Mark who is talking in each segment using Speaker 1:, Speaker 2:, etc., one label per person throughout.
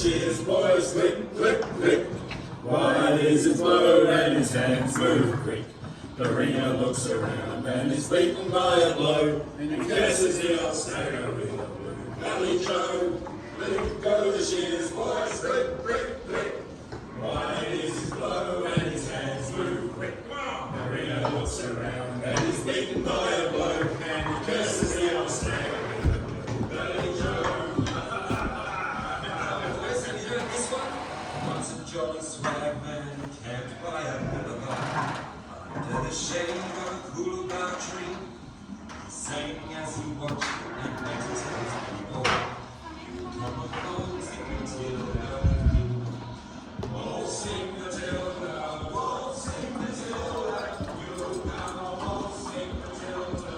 Speaker 1: cheers, boys, click, click, click. Wide is his bow and his hands move quick. The ringer looks around and is beaten by a blow, and he guesses the old stagger with a blue valley Joe. Let him go the cheers, boys, click, click, click. Wide is his blow and his hands move quick. The ringer looks around and is beaten by a blow, and he guesses the old stagger with a blue valley Joe.
Speaker 2: Once a jolly swag man camped by a boulevard under the shade of a coolabah tree. He sang as he watched and went to tell his people, "Come along, sing Matilda, oh sing Matilda, oh sing Matilda, you come along, sing Matilda."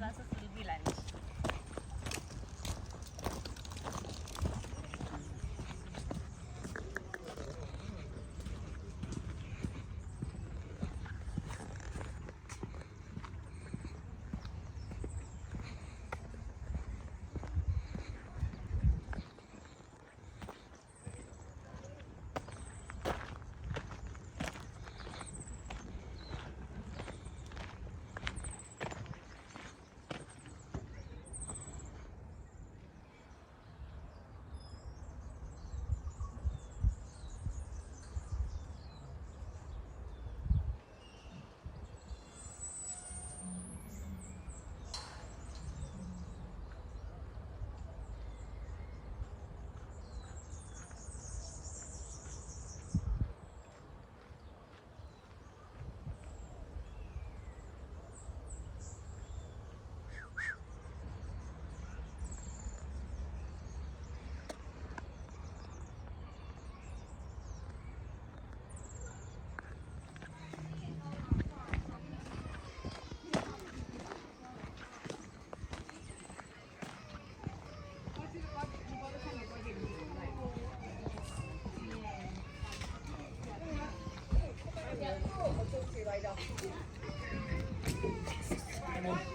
Speaker 3: ล่าสุดคือวิลเลน Alright,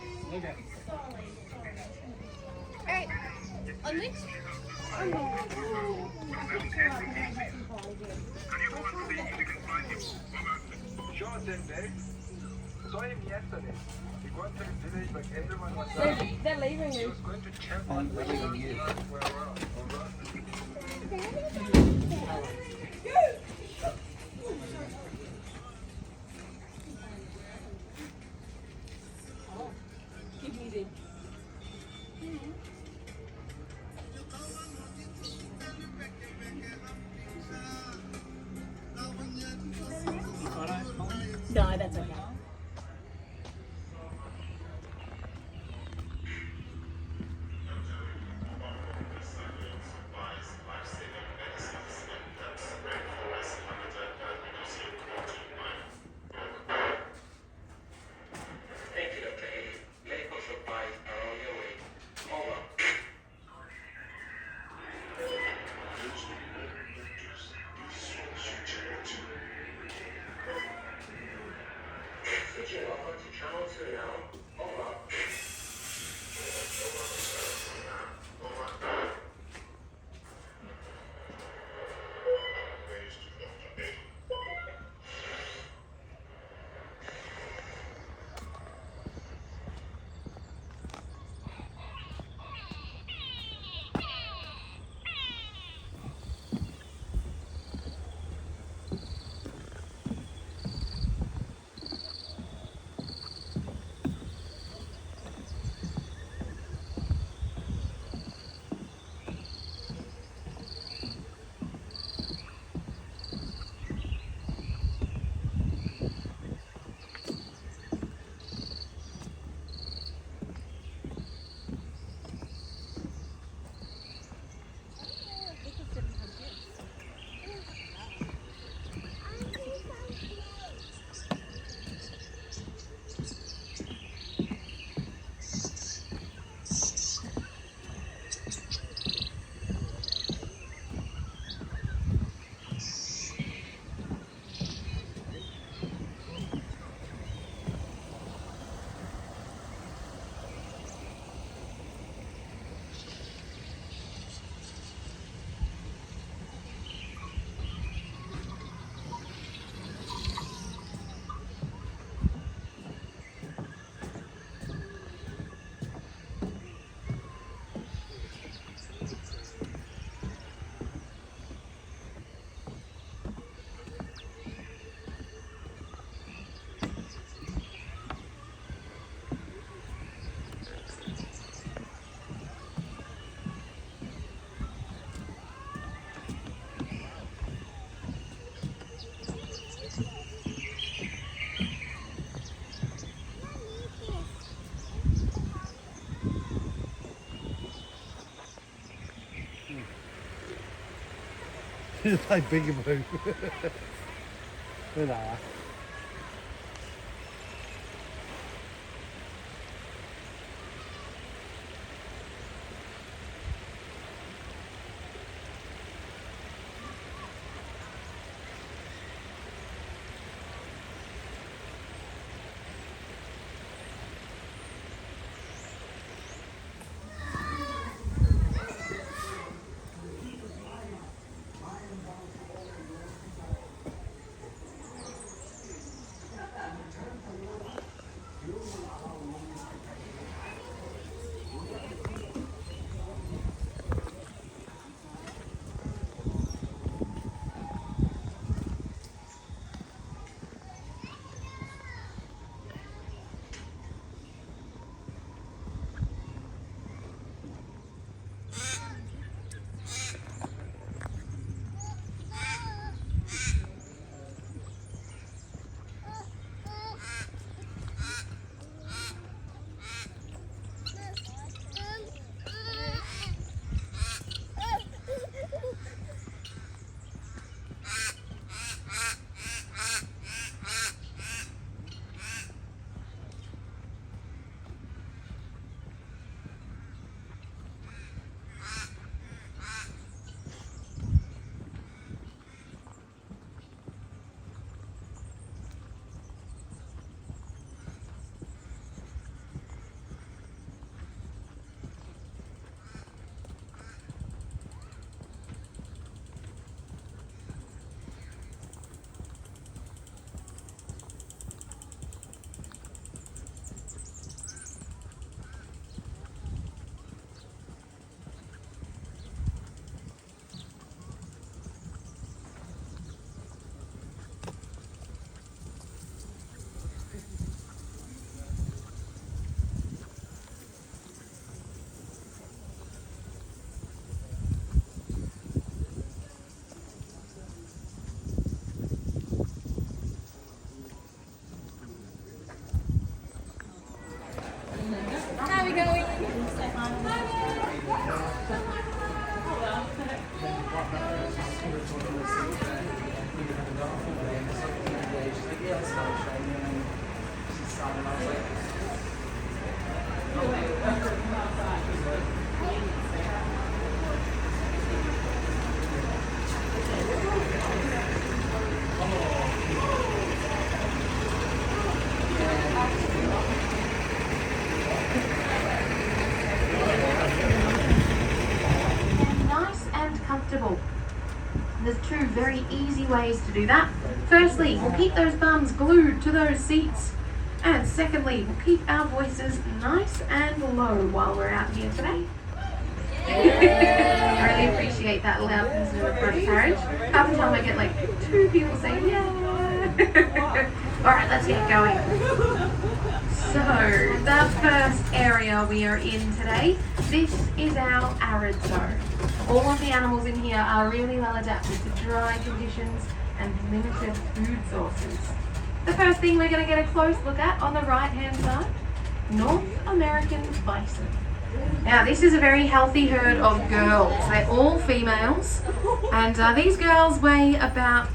Speaker 3: on next.
Speaker 4: Jonathan Day saw him yesterday. He got to the village like everyone was saying.
Speaker 3: They're leaving
Speaker 4: He
Speaker 3: you.
Speaker 4: was going to check on the village.
Speaker 3: Give me the. No, that's okay.
Speaker 2: Take it okay. Medical supplies are on their way. Over. Switching over to channel 2 now. Over.
Speaker 5: It's like Bigaboo. Look at that.
Speaker 6: very easy ways to do that. Firstly, we'll keep those bums glued to those seats. And secondly, we'll keep our voices nice and low while we're out here today. I really appreciate that loudness in the front carriage. Half the time I get like 2 people saying, yeah. Alright, let's get going. So, the first area we are in today, this is our arid zone. All of the animals in here are really well adapted to dry conditions and limited food sources. The first thing we're going to get a close look at on the right hand side, North American bison. Now this is a very healthy herd of girls. They're all females, and these girls weigh about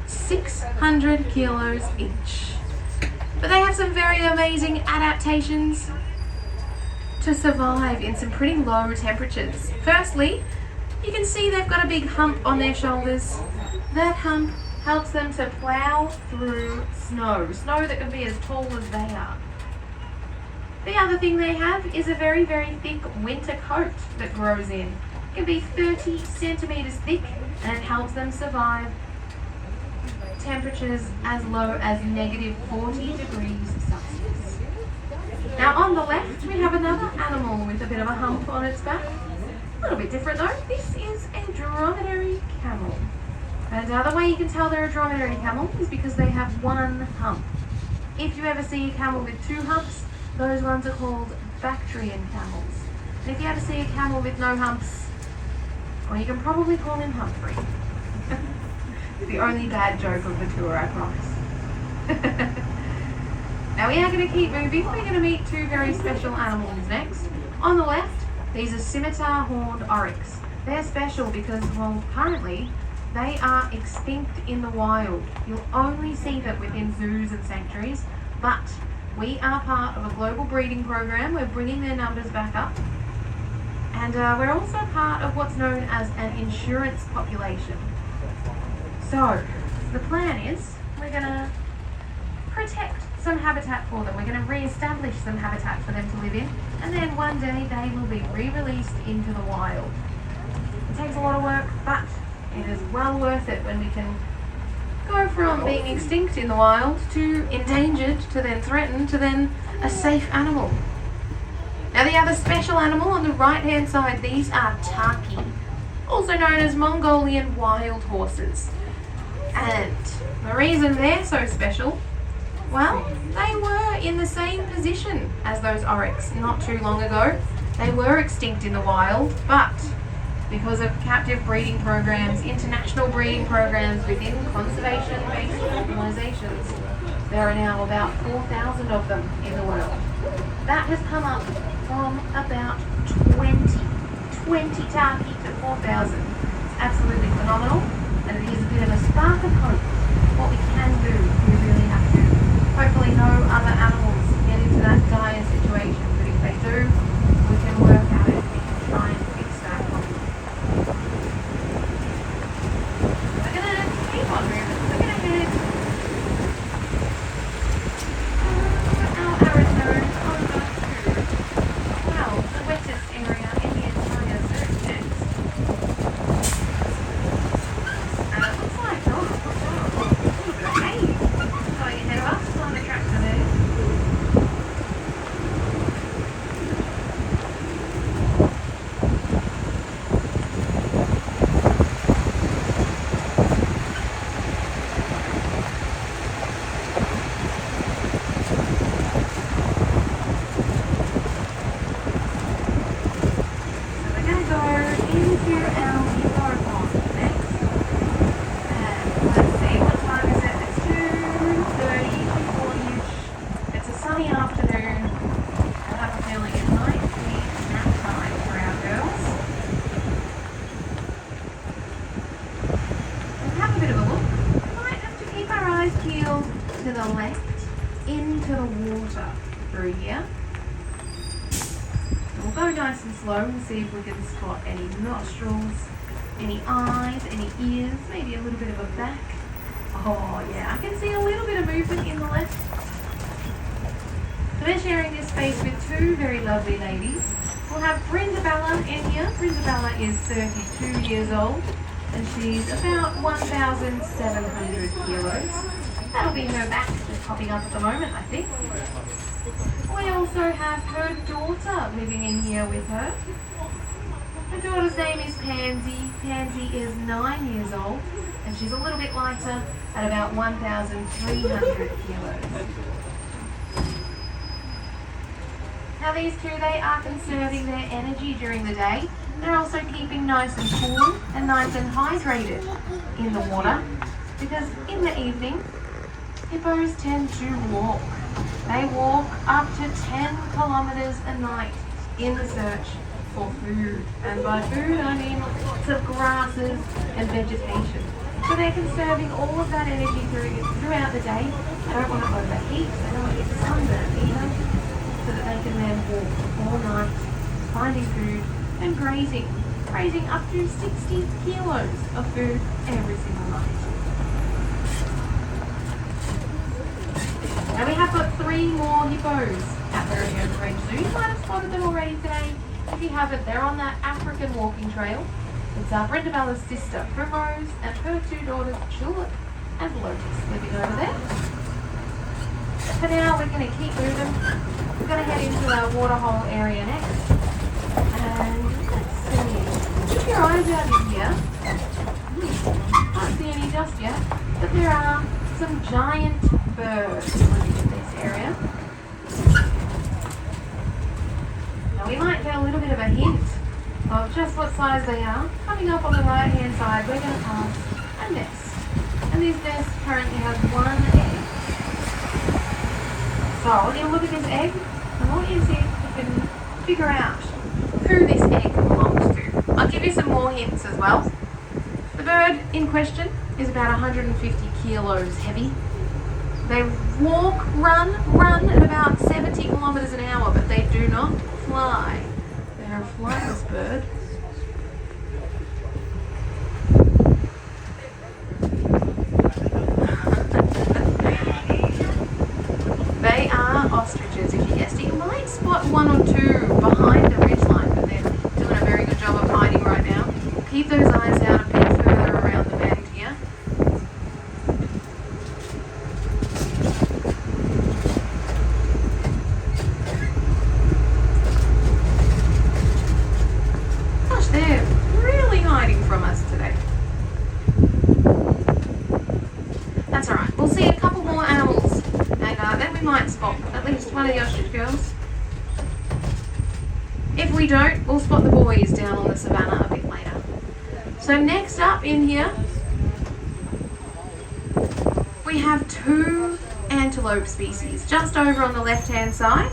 Speaker 6: 600 kilos each. But they have some very amazing adaptations to survive in some pretty low temperatures. Firstly, you can see they've got a big hump on their shoulders. That hump helps them to plow through snow that can be as tall as they are. The other thing they have is a very, very thick winter coat that grows in. It can be 30 centimeters thick, and it helps them survive temperatures as low as negative 40 degrees Celsius. Now on the left we have another animal with a bit of a hump on its back. A little bit different though. This is a dromedary camel. And the way you can tell they're a dromedary camel is because they have one hump. If you ever see a camel with 2 humps, those ones are called Bactrian camels. And if you ever see a camel with no humps, well, you can probably call him Humphrey. The only bad joke of the tour, I promise. Now we are going to keep moving. We're going to meet 2 very special animals next. On the left, these are scimitar horned oryx. They're special because, well, currently they are extinct in the wild. You'll only see them within zoos and sanctuaries, but we are part of a global breeding program. We're bringing their numbers back up. And we're also part of what's known as an insurance population. So, the plan is we're going to protect some habitat for them. We're going to re-establish some habitat for them to live in. And then one day they will be re-released into the wild. It takes a lot of work, but it is well worth it when we can go from being extinct in the wild to endangered to then threatened to then a safe animal. Now the other special animal on the right hand side, these are taki, also known as Mongolian wild horses. And the reason they're so special, well, they were in the same position as those oryx not too long ago. They were extinct in the wild, but because of captive breeding programs, international breeding programs within conservation-based organizations, there are now about 4,000 of them in the world. That has come up from about 20 taki to 4,000. It's absolutely phenomenal, and it is a bit of a spark of hope. What we can do, we really have to. Hopefully no other animals get into that dire situation, but if they do, we can work at it, we can try and fix that problem. We're going to keep on moving. We're going to head our arid zone over to, well, the wettest area in the entire zoo next. And it looks like, oh, hey, going ahead of us on the tractor there. To the left, into the water through here. We'll go nice and slow and see if we can spot any nostrils, any eyes, any ears, maybe a little bit of a back. Oh yeah, I can see a little bit of movement in the left. So we're sharing this space with 2 very lovely ladies. We'll have Brindabella in here. Brindabella is 32 years old. and she's about 1,700 kilos. That'll be her back just popping up at the moment, I think. We also have her daughter living in here with her. Her daughter's name is Pansy. Pansy is 9 years old, and she's a little bit lighter at about 1,300 kilos. Now these two, they are conserving their energy during the day. They're also keeping nice and cool and nice and hydrated in the water, because in the evening, hippos tend to walk. They walk up to 10 kilometers a night in the search for food. And by food, I mean lots of grasses and vegetation. So they're conserving all of that energy throughout the day. They don't want to overheat, they don't want to get sunburned either, so that they can then walk all night, finding food and grazing up to 60 kilos of food every single night. Now we have got 3 more hippos at Werribee River Zoo. You might have spotted them already today. If you haven't, they're on that African walking trail. It's Brenda Bella's sister, Primrose, and her 2 daughters, Tulip and Lotus, living over there. For now, we're going to keep moving. We're going to head into our waterhole area next. And let's see. Keep your eyes out in here. Can't see any just yet, but there are some giant birds living in this area. Now we might get a little bit of a hint of just what size they are. Coming up on the right hand side, we're going to pass a nest. And this nest currently has 1 egg. So I want you to look at this egg. I want you to see if you can figure out who this egg belongs to. I'll give you some more hints as well. The bird in question is about 150 kilos heavy. They walk, run at about 70 kilometers an hour, but they do not fly. They're a flightless bird. They are ostriches, if you guessed it. You might spot 1 or 2 behind the ridgeline, but they're doing a very good job of hiding right now. Keep those eyes out a bit further around the bend here. Gosh, they're really hiding from us today. That's alright. We'll see a couple more animals, and then we might spot at least one of the ostrich girls. If we don't, we'll spot the boys down on the Savannah a bit later. So next up in here, we have 2 antelope species just over on the left hand side.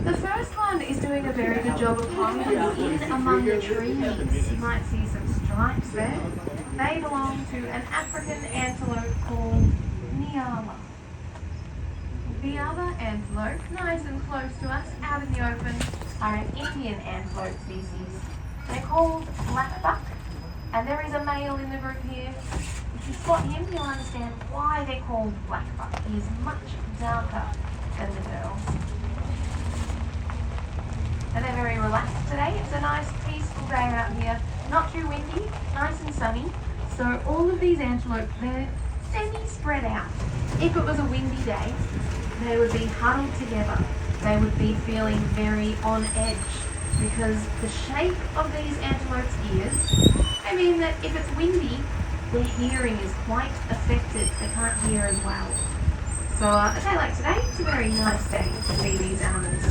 Speaker 6: The first one is doing a very good job of hiding in among the trees. You might see some stripes there. They belong to an African antelope called Nyala. The other antelope, nice and close to us, out in the open, are an Indian antelope species. They're called blackbuck, and there is a male in the group here. If you spot him, you'll understand why they're called blackbuck. He is much darker than the girls. And they're very relaxed today. It's a nice peaceful day out here. Not too windy, nice and sunny. So all of these antelope, they're semi-spread out. If it was a windy day, they would be huddled together. They would be feeling very on edge, because the shape of these antelope's ears, I mean that if it's windy, their hearing is quite affected. They can't hear as well. So a day like today, it's a very nice day to see these animals.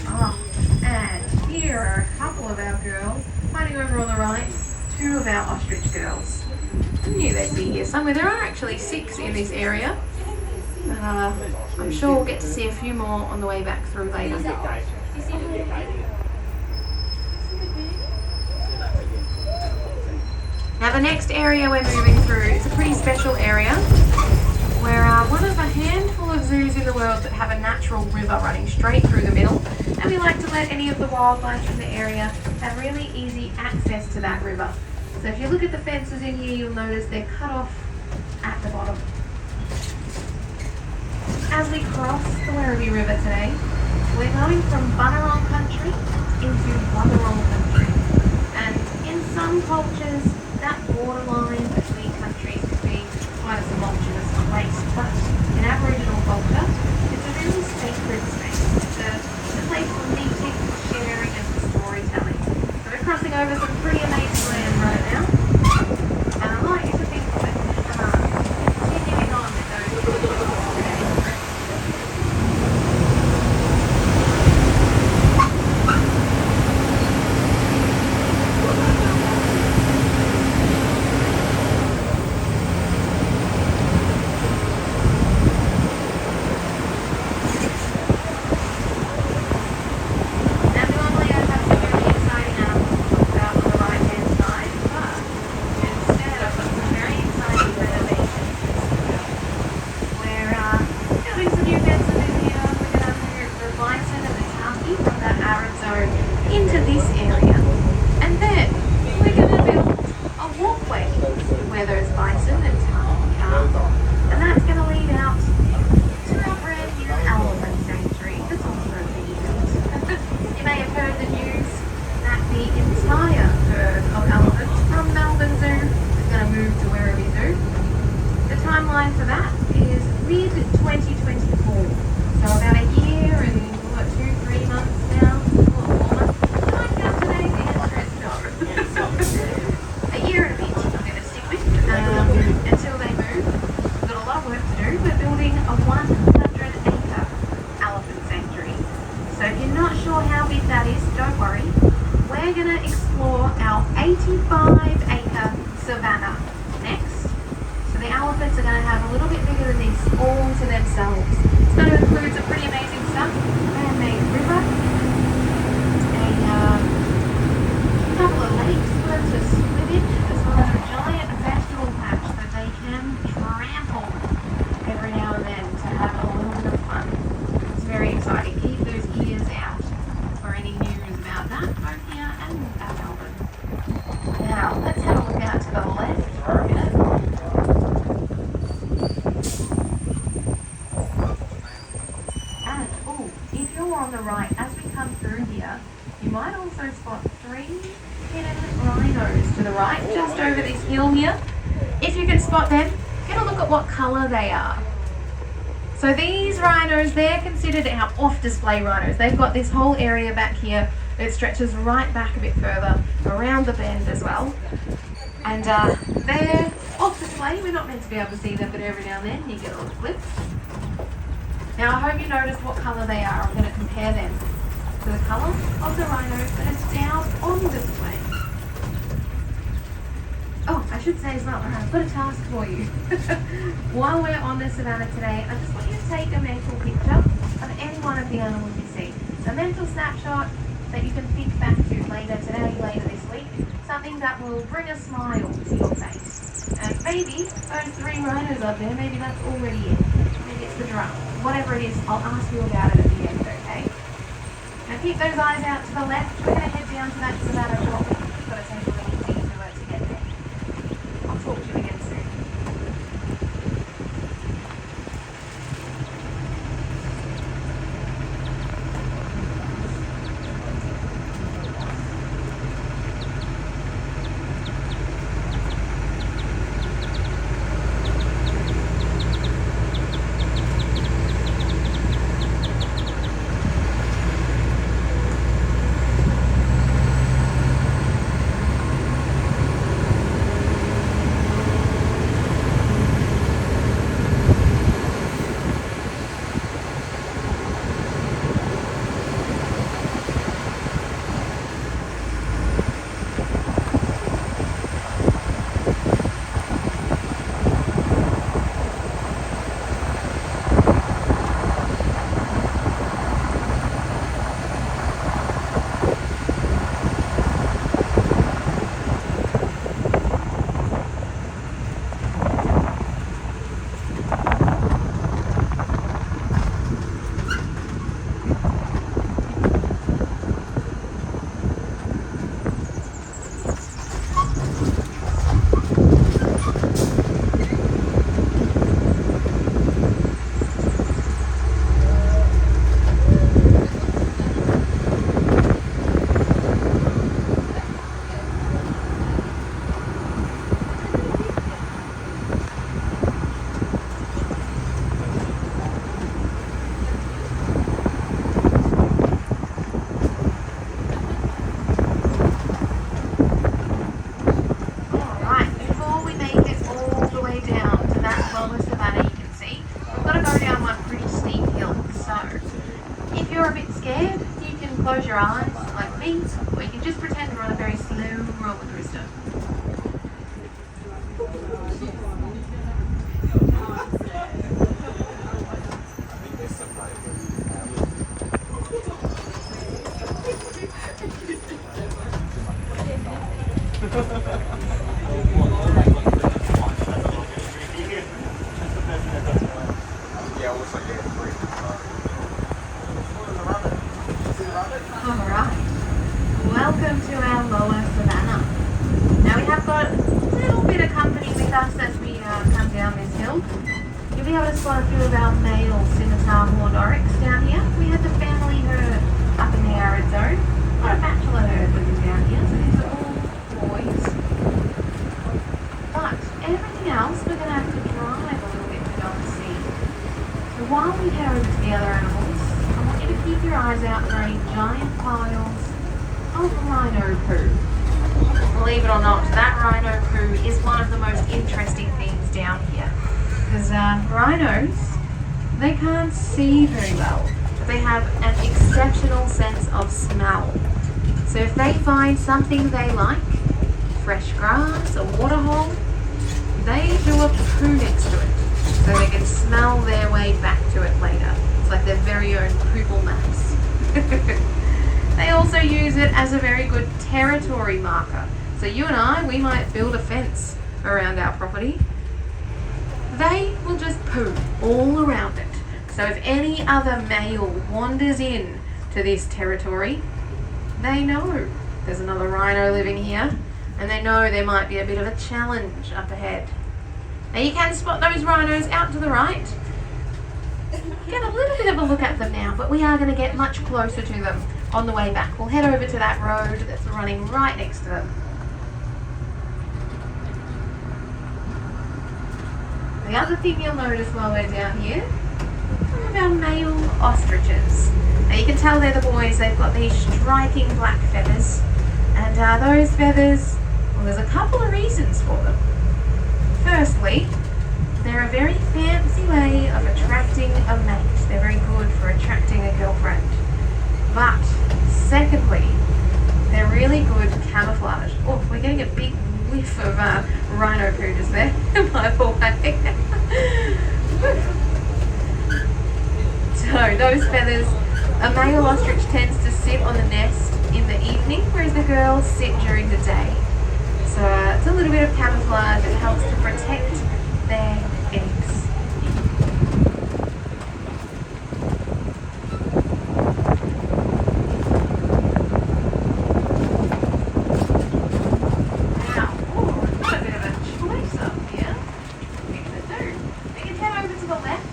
Speaker 6: Oh, and here are a couple of our girls, hiding over on the right, 2 of our ostrich girls. I knew they'd be here somewhere. There are actually 6 in this area. I'm sure we'll get to see a few more on the way back through later. Now the next area we're moving through is a pretty special area. We're one of a handful of zoos in the world that have a natural river running straight through the middle, and we like to let any of the wildlife in the area have really easy access to that river. So if you look at the fences in here, you'll notice they're cut off at the bottom. As we cross the Werribee River today, we're going from Bunurong country into Watherong country. And inside some cultures, that borderline between countries can be quite a tumultuous place, but in Aboriginal culture, it's a really sacred space. It's a place for meeting, sharing, and storytelling. So we're crossing over some pretty amazing land right now, and I'd like you to think that continuing on with those today. Now normally I have some really exciting animals to talk about on the right hand side, but instead I've got some very exciting renovations. We're building some new fences in here. We're going to move the bison and the turkey from that arid zone into this area. And then we're going to build a walkway where those bison and turkey are. And that's going to lead out to our brand new elephant sanctuary that's also being built. You may have heard the news that the entire herd of elephants from Melbourne Zoo is going to move to Werribee Zoo. The timeline for that is mid-2024. So about a year and, 2-3 months now? Or 4 months? Can I count today? The answer is no. A year and a bit I'm going to stick with until they move. We've got a lot of work to do. We're building a 100-acre elephant sanctuary. So if you're not sure how big that is, don't worry. We're going to explore our 85-acre Savannah next. So the elephants are going to have a little bit bigger than this all to themselves. It's going to include some pretty amazing stuff. Man-made river, a couple of lakes for them to swim in, as well as a giant vegetable patch that they can trample every now and then to have a little bit of fun. It's very exciting. Keep those ears out for any news about that, both here and at Melbourne. Now, let's have a look out to the left for a minute. And, if you're on the right, as we come through here, you might also spot 3 hidden rhinos to the right, just over this hill here. If you can spot them, get a look at what colour they are. So these rhinos, they're considered our off-display rhinos. They've got this whole area back here that stretches right back a bit further, around the bend as well. And they're off display. We're not meant to be able to see them, but every now and then you get a little glimpse. Now I hope you noticed what colour they are. I'm going to compare them to the colour of the rhinos that is down on display. Oh, I should say as well, I've got a task for you. While we're on the savannah today, I just want you to take a mental picture of any one of the animals you see. A mental snapshot that you can think back to later today, later this week. Something that will bring a smile to your face. And maybe those 3 rhinos up there, maybe that's already it. Maybe it's the giraffe. Whatever it is, I'll ask you about it at the end, okay? Now keep those eyes out to the left. We're going to head down to that savannah shortly. We've got to take a little detour to get there. I'll talk to you again soon. scared, you can close your eyes like me, or you can just pretend we're on a very slow roller coaster. Alright, welcome to our lower Savannah. Now we have got a little bit of company with us as we come down this hill. You'll be able to spot a few of our male scimitar horned oryx down here. We had the family herd up in the arid zone. Got a bachelor herd with us down here, so these are all boys. But everything else we're going to have to drive a little bit to go and see. So while we head over to the other animals, I want you to keep your eyes out for any giant piles of rhino poo. Believe it or not, that rhino poo is one of the most interesting things down here. Because rhinos, they can't see very well, but they have an exceptional sense of smell. So if they find something they like, fresh grass, a waterhole, they do a poo next to it, so they can smell their way back to it later. It's like their very own poople maps. They also use it as a very good territory marker. So you and I, we might build a fence around our property. They will just poo all around it. So if any other male wanders in to this territory, they know there's another rhino living here, and they know there might be a bit of a challenge up ahead. Now you can spot those rhinos out to the right. Get a little bit of a look at them now, but we are going to get much closer to them on the way back. We'll head over to that road that's running right next to them. The other thing you'll notice while we're down here, some of our male ostriches. Now you can tell they're the boys, they've got these striking black feathers. And those feathers, well, there's a couple of reasons for them. Firstly, they're a very fancy way of attracting a mate. They're very good for attracting a girlfriend. But secondly, they're really good camouflage. Oh, we're getting a big whiff of rhino poo just there, by the way. So those feathers, a male ostrich tends to sit on the nest in the evening, whereas the girls sit during the day. So it's a little bit of camouflage. It helps to protect their eggs. Now, we've got a bit of a choice up here. What are we going to do? We can head over to the left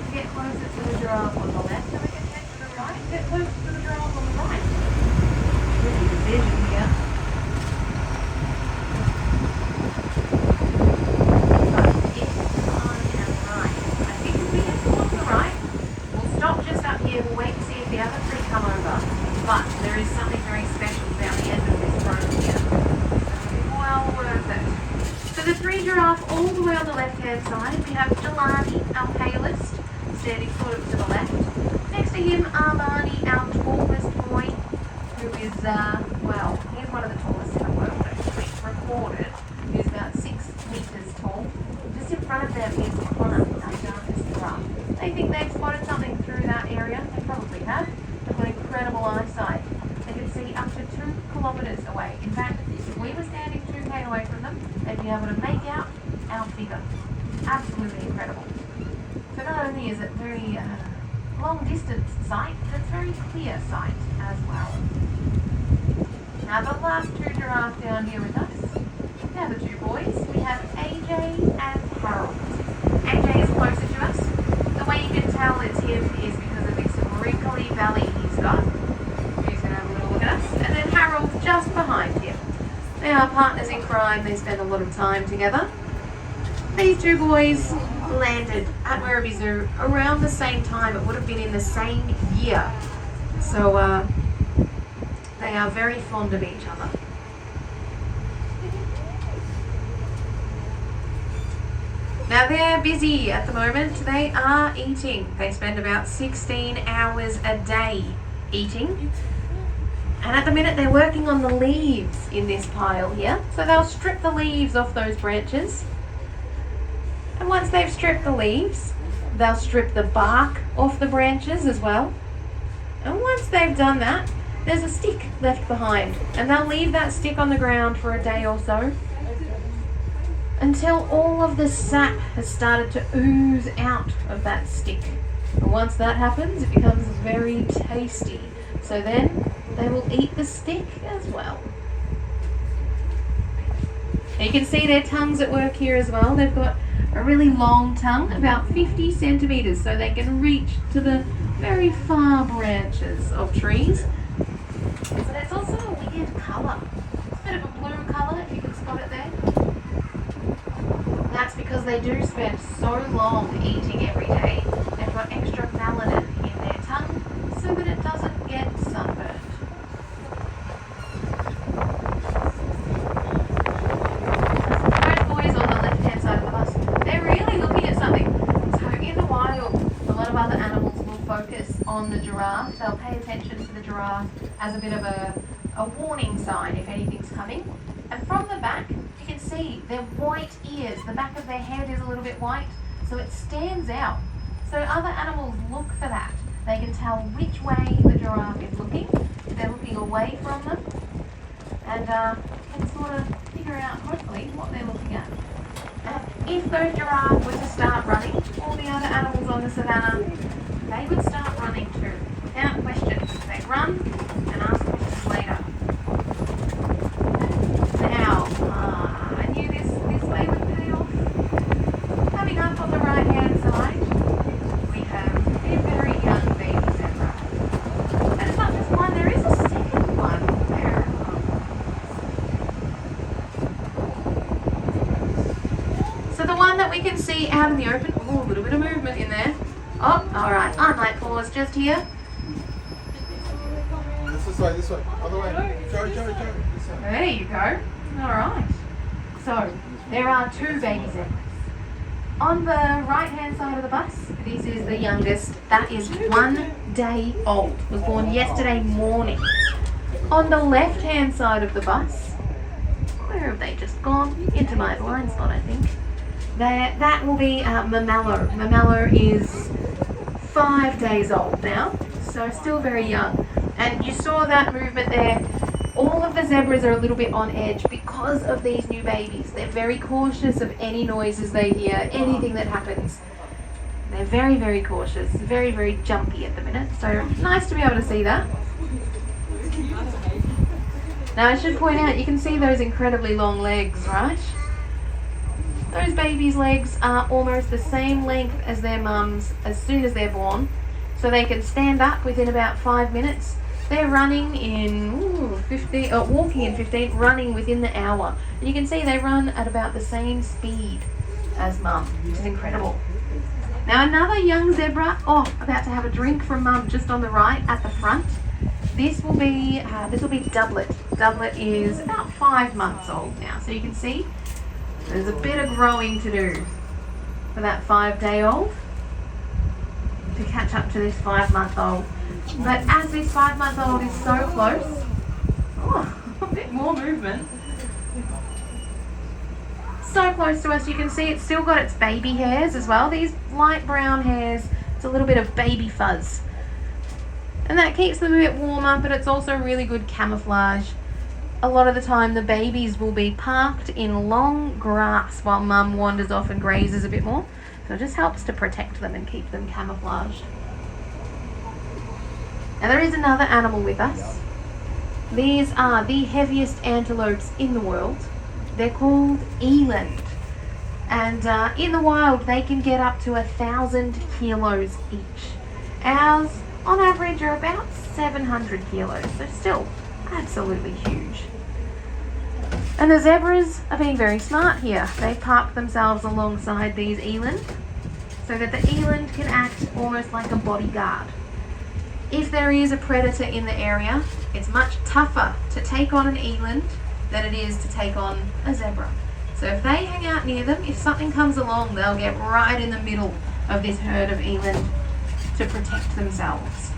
Speaker 6: to get closer to the giraffe on the left, and we can head to the right to get closer to the giraffe on the right. Really good vision here. We'll wait and see if the other three come over, but there is something very special down the end of this road here. So it's well worth it. So the three giraffe all the way on the left-hand side, we have Jelani, our palest, standing sort of to the left. Next to him, Armani, our tallest boy, who is, well, he's one of the tallest in the world actually, recorded. He's about 6 meters tall. Just in front of them is Connor, our youngest giraffe. They think they've spotted something through that area. They probably have. They've got incredible eyesight. They can see up to 2 kilometres away. In fact, if we were standing 2k away from them, they'd be able to make out our figure. Absolutely incredible. So not only is it very long distance sight, but it's very clear sight as well. Now the last 2 giraffes down here with us, they're the 2 boys. We have AJ and Harold. AJ is closer to us. The way you can tell it's him is because of this wrinkly belly he's got. He's going to have a little look at us. And then Harold's just behind him. They are partners in crime. They spend a lot of time together. These 2 boys landed at Werribee Zoo around the same time. It would have been in the same year. So they are very fond of each other. Now they're busy at the moment. They are eating. They spend about 16 hours a day eating. And at the minute they're working on the leaves in this pile here. So they'll strip the leaves off those branches. And once they've stripped the leaves, they'll strip the bark off the branches as well. And once they've done that, there's a stick left behind. And they'll leave that stick on the ground for a day or so, until all of the sap has started to ooze out of that stick. And once that happens, it becomes very tasty. So then they will eat the stick as well. And you can see their tongues at work here as well. They've got a really long tongue, about 50 centimeters, so they can reach to the very far branches of trees. But it's also a weird colour. It's a bit of a blue colour, if you can spot it there. That's because they do spend so long eating every day. They've got extra melanin in their tongue so that it doesn't get sunburned. Those boys on the left-hand side of the bus, they're really looking at something. So in the wild, a lot of other animals will focus on the giraffe. They'll pay attention to the giraffe as a bit of a warning sign if anything's coming. And from the back, you can see their white ears. The back of their head is a little bit white, so it stands out. So other animals look for that. They can tell which way the giraffe is looking, if they're looking away from them, and can sort of figure out, hopefully, what they're looking at. And if those giraffes were to start running, all the other animals on the savannah, they would start running too, without question. They'd run and ask questions later. Now, I knew this way would pay off. Coming up on the right-hand side, we have a very young baby zebra. And it's not just one, there is a second one there. So the one that we can see out in the open, oh, a little bit of movement in there. Oh, alright, I might pause just here.
Speaker 5: This way, other way. Joe, this way.
Speaker 6: There you go. Alright. So, there are two baby zebras. On the right-hand side of the bus, this is the youngest. That is 1 day old. Was born yesterday morning. On the left-hand side of the bus, where have they just gone? Into my blind spot, I think. That will be Mamello. Mamello is 5 days old now, so still very young. And you saw that movement there. All of the zebras are a little bit on edge because of these new babies. They're very cautious of any noises they hear, anything that happens. They're very, very cautious, very, very jumpy at the minute. So nice to be able to see that. Now I should point out, you can see those incredibly long legs, right? Those babies' legs are almost the same length as their mums as soon as they're born. So they can stand up within about 5 minutes. They're running in 15, walking in 15, running within the hour. And you can see they run at about the same speed as mum, which is incredible. Now another young zebra, about to have a drink from mum just on the right at the front. This will be Doublet. Doublet is about 5 months old now. So you can see there's a bit of growing to do for that 5-day-old to catch up to this 5-month-old. But as this 5-month-old is so close, a bit more movement. So close to us, you can see it's still got its baby hairs as well. These light brown hairs, it's a little bit of baby fuzz. And that keeps them a bit warmer, but it's also really good camouflage. A lot of the time the babies will be parked in long grass while mum wanders off and grazes a bit more. So it just helps to protect them and keep them camouflaged. Now there is another animal with us. These are the heaviest antelopes in the world. They're called Eland. And in the wild they can get up to 1,000 kilos each. Ours on average are about 700 kilos, so still absolutely huge. And the zebras are being very smart here. They've parked themselves alongside these eland so that the eland can act almost like a bodyguard. If there is a predator in the area, it's much tougher to take on an eland than it is to take on a zebra. So if they hang out near them, if something comes along, they'll get right in the middle of this herd of eland to protect themselves.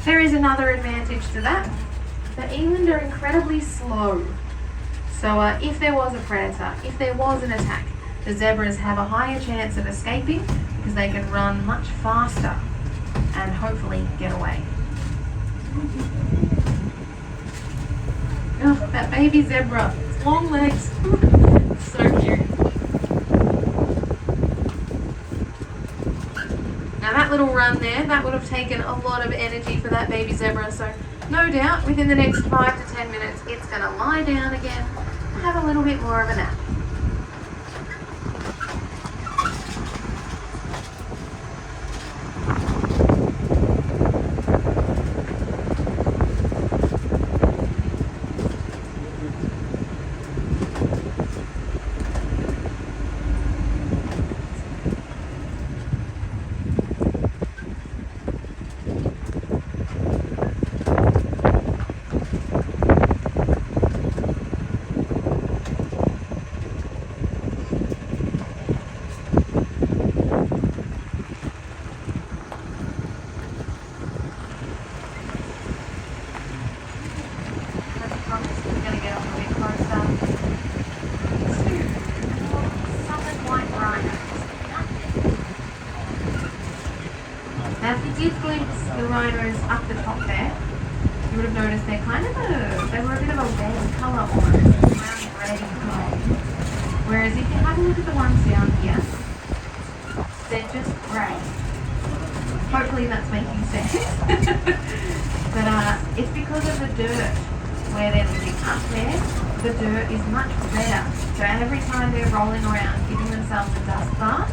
Speaker 6: There is another advantage to that. The eland are incredibly slow. So if there was a predator, if there was an attack, the zebras have a higher chance of escaping because they can run much faster and hopefully get away. Oh, that baby zebra, its long legs, it's so cute. Now that little run there, that would have taken a lot of energy for that baby zebra, so no doubt within the next 5 to 10 minutes it's going to lie down again and have a little bit more of a nap. Now if you did glimpse the rhinos up the top there, you would have noticed they're kind of they were a bit of a red colour almost, around red and gold. Whereas if you have a look at the ones down here, they're just grey. Hopefully that's making sense. But it's because of the dirt where they're living up there. The dirt is much redder. So every time they're rolling around, giving themselves a dust bath,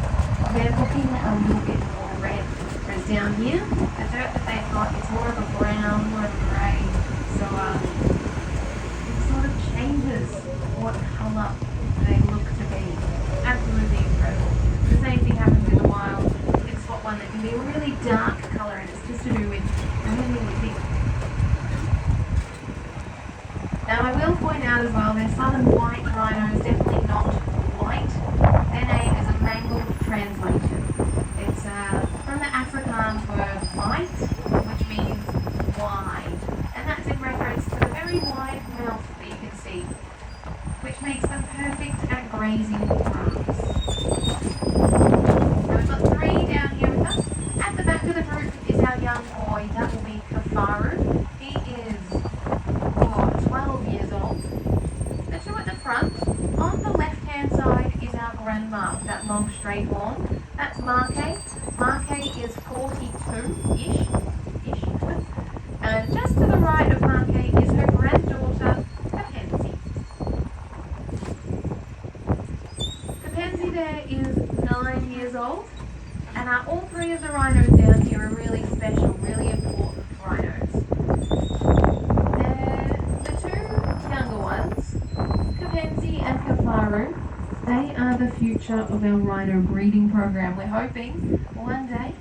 Speaker 6: they're looking a little bit more red. Whereas down here, the dirt that they've got is more of a brown, more of a grey. So it sort of changes what colour they look to be. Absolutely incredible. The same thing happens in the wild. You can spot one that can be a really dark colour, and it's just to do with where they're living. Now I will point out as well, their southern white rhino is definitely not white. Their name is a mangled translation. It's from the Afrikaans word white, which means wide. And that's in reference to the very wide mouth that you can see, which makes them perfect at grazing grass. So we've got 3 down here with us. At the back of the group is our young boy, that will be Kafaru. He is 12 years old. The 2 at the front, on the left hand side is our grandma, that long straight horn. That's Marke. Marke is 42-ish. And just to the right of Marke is her granddaughter, Kapenzi. Kapenzi there is 9 years old. And all 3 of the rhinos down here are really special, really important rhinos. Kapenzi and Kafaru, they are the future of our rhino breeding program. We're hoping one day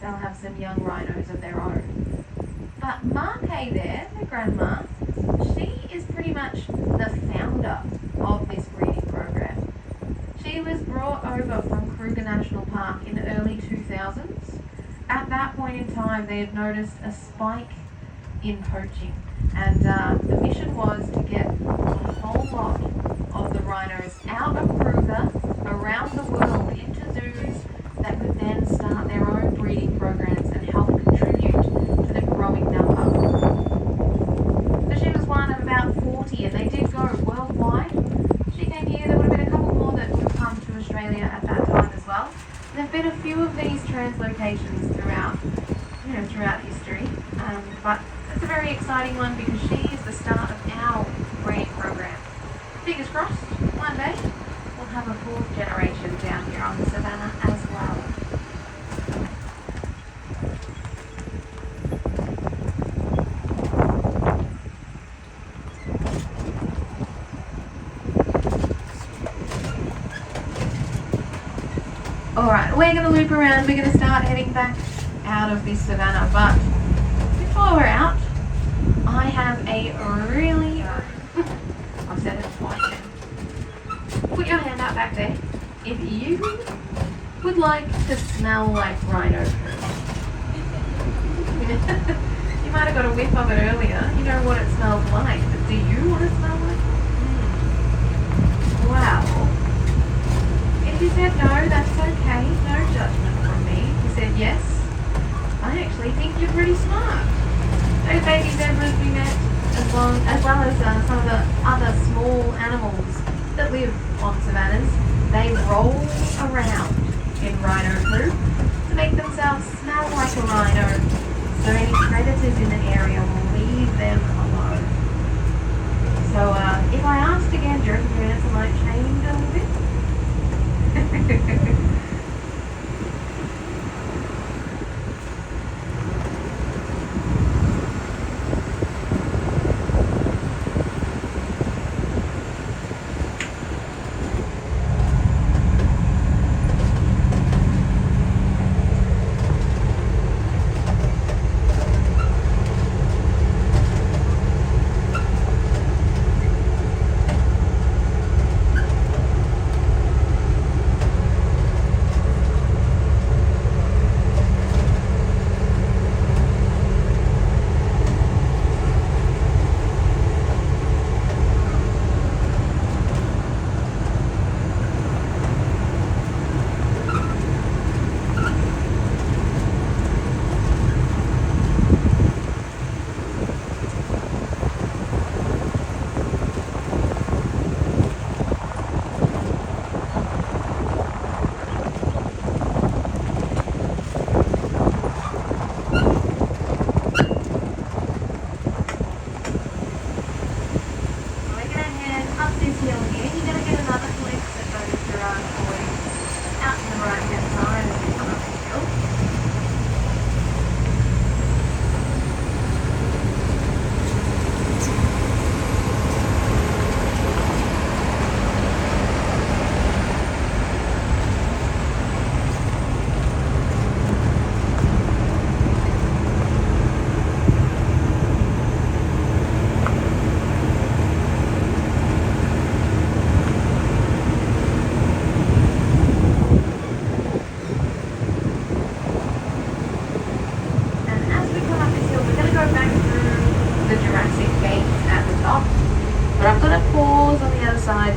Speaker 6: they'll have some young rhinos of their own. But Marke there, the grandma, she is pretty much the founder of this breeding program. She was brought over from Kruger National Park in the early 2000s. At that point in time, they had noticed a spike in poaching. And the mission was to get a whole lot of the rhinos out of Kruger, around the world, into zoos that could then start their own breeding programs and help contribute to the growing number. So she was one of about 40, and they did go worldwide. She came here, there would have been a couple more that would have come to Australia at that time as well. There have been a few of these translocations throughout history, but it's a very exciting one because she is the start of our breeding program. Fingers crossed, one day we'll have a 4th generation down here on the Savannah as well. Alright, we're going to loop around, we're going to start heading back out of this Savannah, but before we're out, I have a really, I've said it twice now. Put your hand out back there if you would like to smell like rhino poo. You might have got a whiff of it earlier. You know what it smells like, but do you want to smell it? Well, if you said no, that's okay. No judgment from me. If you said yes, I actually think you're pretty smart. Those baby zebras we met, as well as some of the other small animals that live on savannas, they roll around in rhino poop to make themselves smell like a rhino, so any predators in the area will leave them alone. So if I asked again, do you reckon your answer might change a little bit?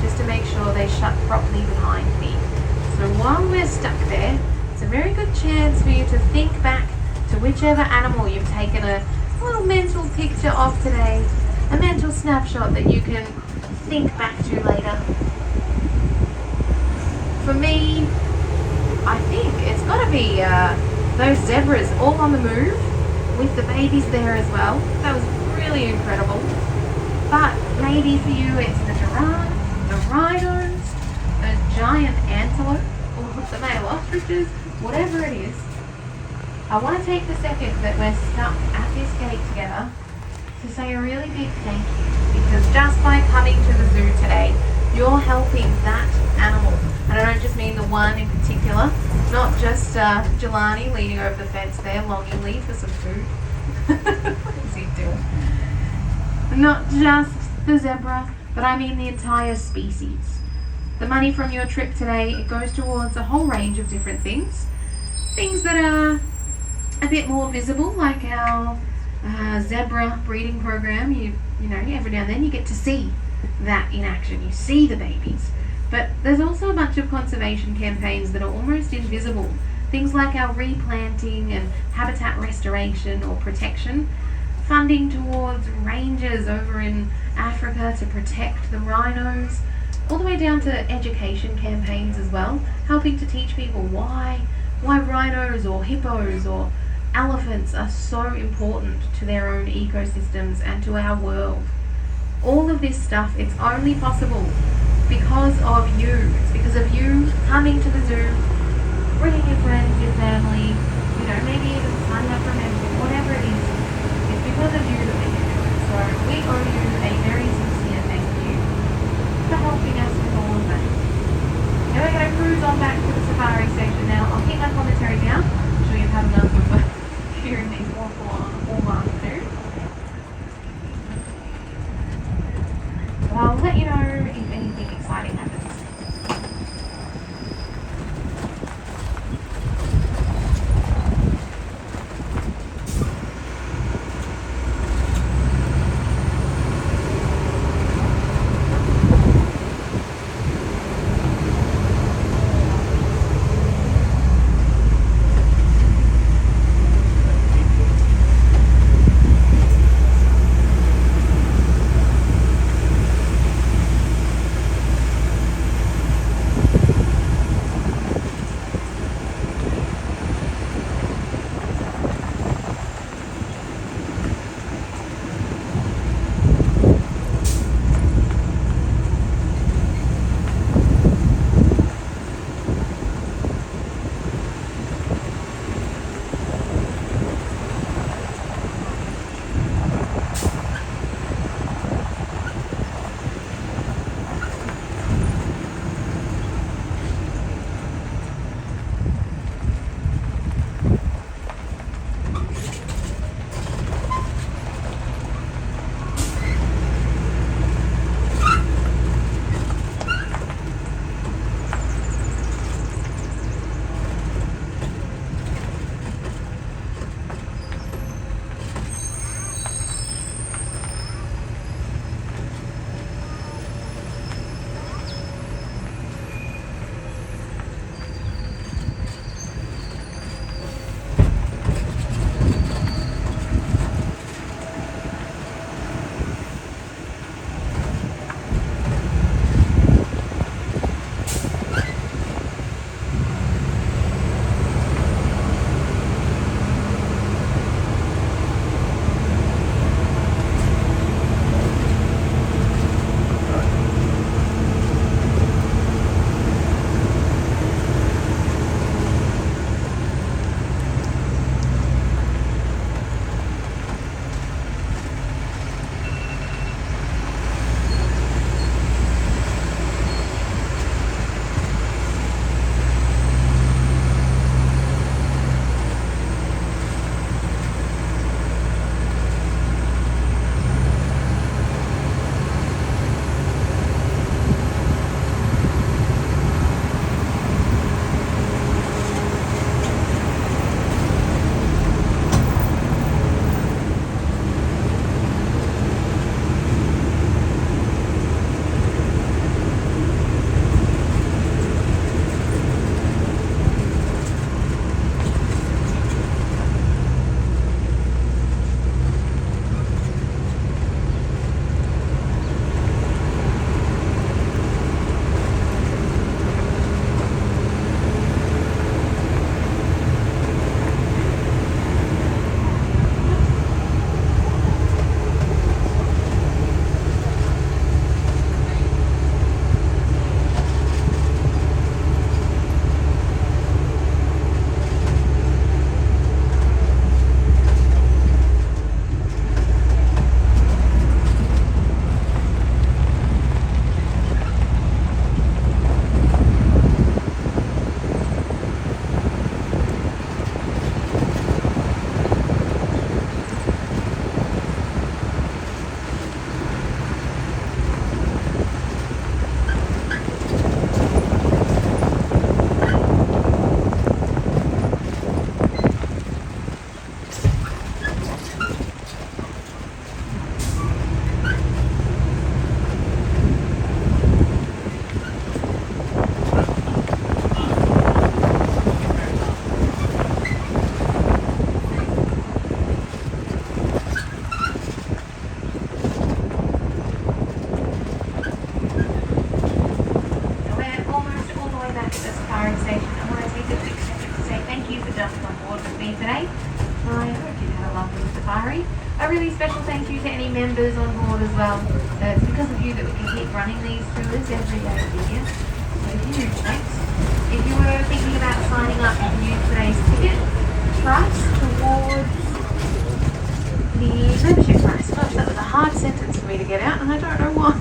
Speaker 6: Just to make sure they shut properly behind me. So while we're stuck there, it's a very good chance for you to think back to whichever animal you've taken a little mental picture of today, a mental snapshot that you can think back to later. For me, I think it's got to be those zebras all on the move with the babies there as well. That was really incredible. But maybe for you it's the giraffe, the rhinos, those giant antelopes, or the male ostriches, whatever it is. I want to take the second that we're stuck at this gate together to say a really big thank you, because just by coming to the zoo today, you're helping that animal. And I don't just mean the one in particular, not just Jelani leaning over the fence there longingly for some food. What is he doing? Not just the zebra, but I mean the entire species. The money from your trip today, it goes towards a whole range of different things. Things that are a bit more visible, like our zebra breeding program. You know, every now and then you get to see that in action. You see the babies. But there's also a bunch of conservation campaigns that are almost invisible. Things like our replanting and habitat restoration or protection. Funding towards rangers over in Africa to protect the rhinos, all the way down to education campaigns as well, helping to teach people why rhinos or hippos or elephants are so important to their own ecosystems and to our world. All of this stuff, it's only possible because of you. It's because of you coming to the zoo, bringing your friends, your family, you know, maybe even signing up for a membership, whatever it is. Because of you that we can do it. So we owe you a very sincere thank you for helping us with all of that. Now we're going to cruise on back to the safari station now. I'll keep my commentary down. I'm sure you've had enough of hearing these awful afternoon. But I'll let you know if anything exciting happens. members on board as well. So it's because of you that we can keep running these tours every day of the year. So if you next, if you were thinking about signing up, you can use today's ticket price towards the membership price. Gosh, that was a hard sentence for me to get out, and I don't know why.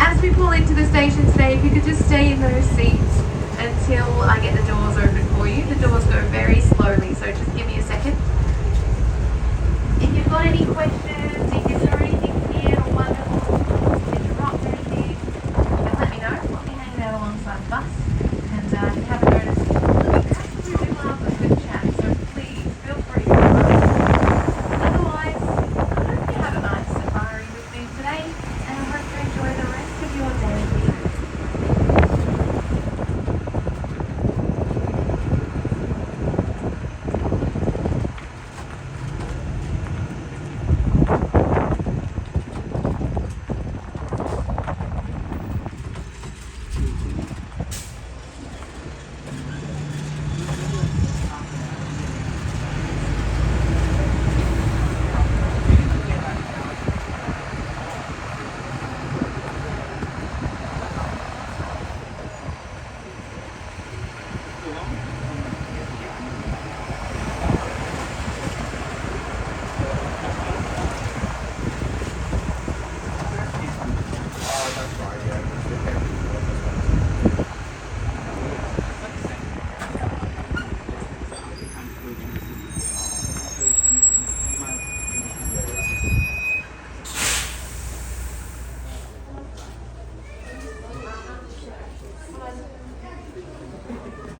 Speaker 6: As we pull into the station today, if you could just stay in those seats until I get the doors open for you. The doors go very slowly, so just give me a